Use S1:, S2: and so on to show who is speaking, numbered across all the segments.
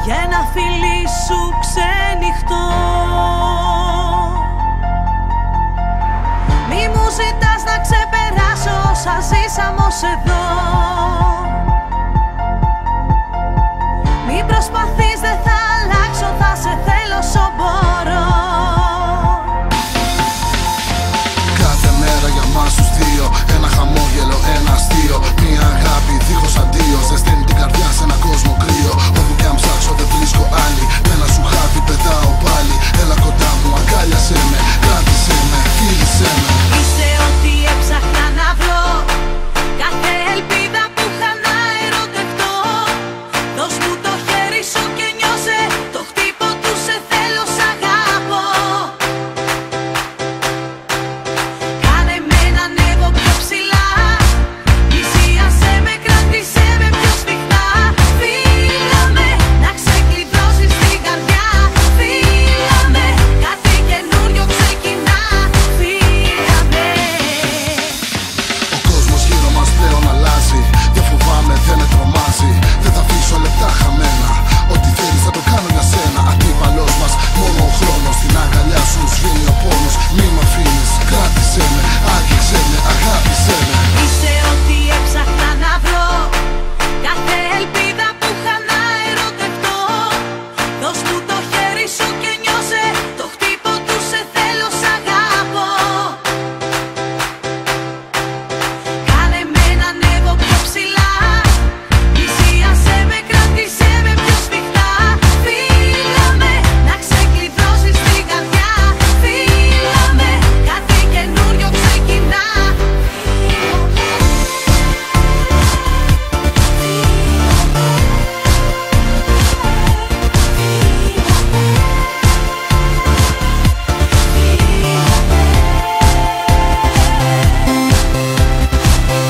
S1: για ένα φιλί σου ξενυχτώ. Μη μου ζητάς να ξεπεράσω όσα ζήσαμε ως εδώ. Μη προσπαθείς, δεν θα αλλάξω, θα σε θέλω όσο μπορώ.
S2: Κάθε μέρα για μας τους δύο, ένα χαμόγελο, ένα αστείο. Μια αγάπη δίχως αντίο, ζεσταίνει την καρδιά σε ένα κόσμο κρύο. Όπου κι αν ψάξω δεν βρίσκω άλλη, με ένα σου χάδι πετάω πάλι. Έλα κοντά μου, αγκάλιασέ με, κράτησέ με, φίλησέ με.
S1: Είσαι ό,τι έψαχνα να βρω, κάθε ελπίδα που είχα να ερωτευτώ. Δώσ' μου το χέρι σου και νιώσε το χτύπο του σε θέλω, σ' αγαπώ. Κάνε με να ανέβω πιο ψηλά, πλησίασέ με, κράτησέ με πιο σφιχτά. Φίλα με, να ξεκλειδώσεις την καρδιά. Φίλα με, κάτι καινούριο ξεκινά. Φίλα με.
S2: Ο κόσμος γύρω μας πλέον αλλάζει. Δεν φοβάμαι, δεν με τρομάζει. Δεν θα αφήσω λεπτά χαμένα. Ό,τι θέλεις θα το κάνω για σένα. Αντίπαλος μας, μόνο ο χρόνος. Στην αγκαλιά σου σβήνει ο πόνος. Μη μ' αφήνεις, κράτησέ με, άγγιξέ με, αγάπησέ με.
S1: Είσαι ό,τι έψαχνα να βρω, κάθε ελπίδα που είχα να ερωτευτώ. Δώσ' μου το χέρι σου και νιώσε το χτύπο του σε θέλω, σ' αγαπώ. Κάνε με να ανέβω πιο ψηλά, πλησίασέ με, κράτησέ με πιο σφιχτά. Φίλα με, να ξεκλειδώσεις την καρδιά. Φίλα με, κάτι καινούριο ξεκινά.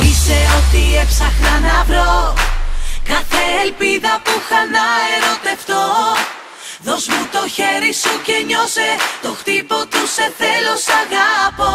S1: Είσαι ό,τι έψαχνα να βρω, κάθε ελπίδα που είχα να ερωτευτώ. Δώσ' μου το χέρι σου και νιώσε το χτύπο του σε θέλω, σ' αγαπώ.